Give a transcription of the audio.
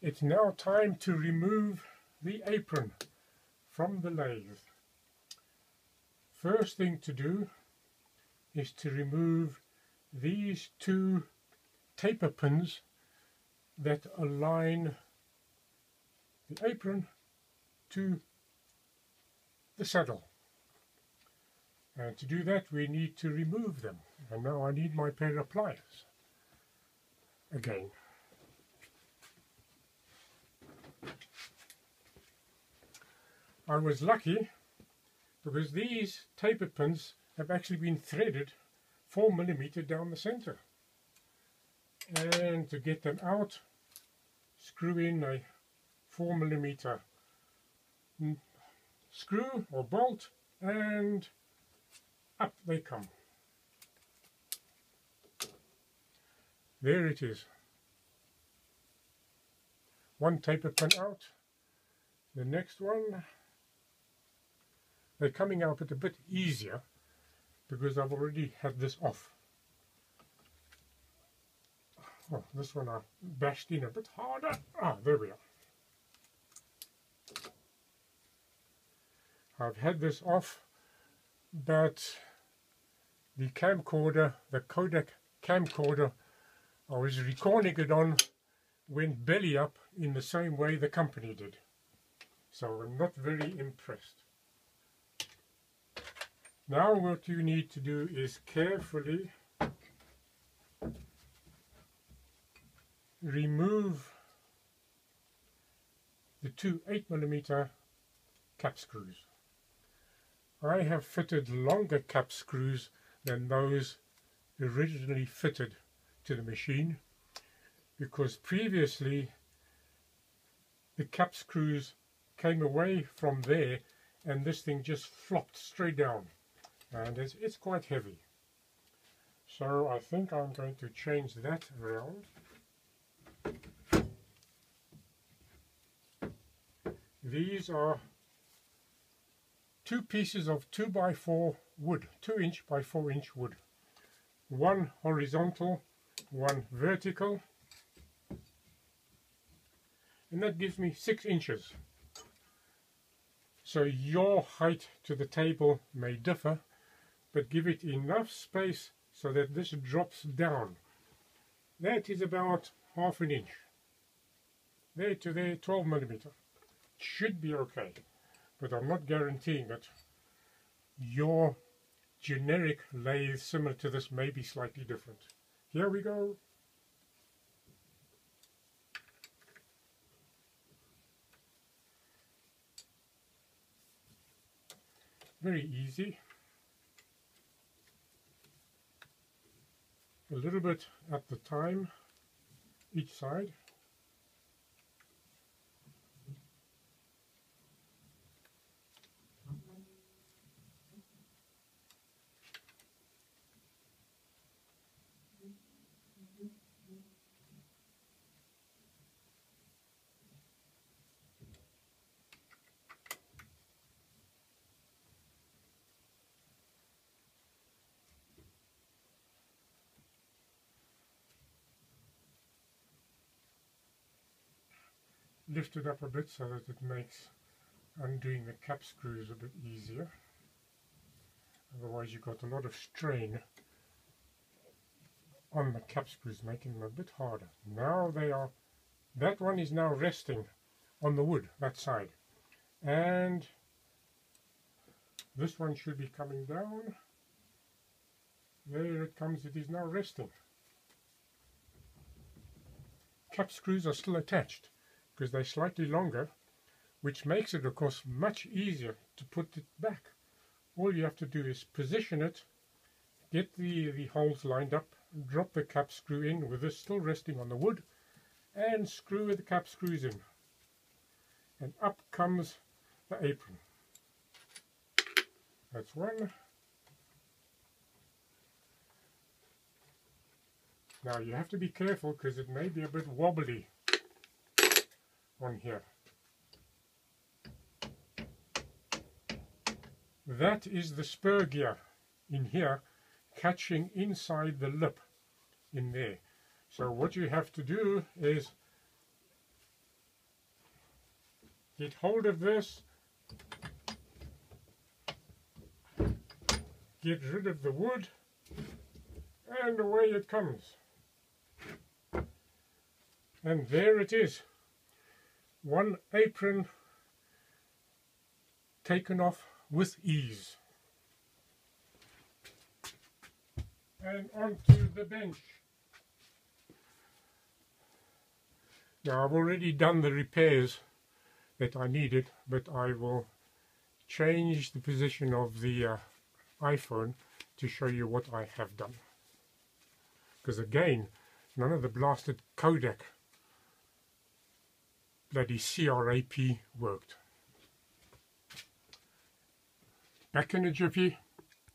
It's now time to remove the apron from the lathe. First thing to do is to remove these two taper pins that align the apron to the saddle. And to do that we need to remove them. And now I need my pair of pliers again. I was lucky because these taper pins have actually been threaded 4 mm down the center. And to get them out, screw in a 4 mm screw or bolt, and up they come. There it is. One taper pin out. The next one, they're coming out a bit easier because I've already had this off. Oh, this one I bashed in a bit harder. Ah, there we are. I've had this off, but the camcorder, the Kodak camcorder I was recording it on, went belly up in the same way the company did. So I'm not very impressed. Now what you need to do is carefully remove the two 8 mm cap screws. I have fitted longer cap screws than those originally fitted to the machine, because previously the cap screws came away from there and this thing just flopped straight down, and it's quite heavy. So I think I'm going to change that around. These are two pieces of 2x4 wood, 2" by 4" wood. One horizontal, one vertical. And that gives me 6 inches. So your height to the table may differ, but give it enough space so that this drops down. That is about ½ an inch. There to there, 12 mm. Should be okay, but I'm not guaranteeing it. Your generic lathe similar to this may be slightly different. Here we go. Very easy. A little bit at the time, each side. Lift it up a bit so that it makes undoing the cap screws a bit easier. Otherwise you've got a lot of strain on the cap screws, making them a bit harder. Now they are, that one is now resting on the wood, that side. And this one should be coming down. There it comes, it is now resting. Cap screws are still attached, because they're slightly longer, which makes it of course much easier to put it back. All you have to do is position it, get the holes lined up, drop the cap screw in with this still resting on the wood, and screw the cap screws in. And up comes the apron. That's one. Now you have to be careful because it may be a bit wobbly on here. That is the spur gear in here catching inside the lip in there. So what you have to do is get hold of this, get rid of the wood, and away it comes. And there it is, one apron taken off with ease. And onto the bench. Now I've already done the repairs that I needed, but I will change the position of the iPhone to show you what I have done. Because again, none of the blasted Kodak bloody CRAP worked. Back in a jiffy.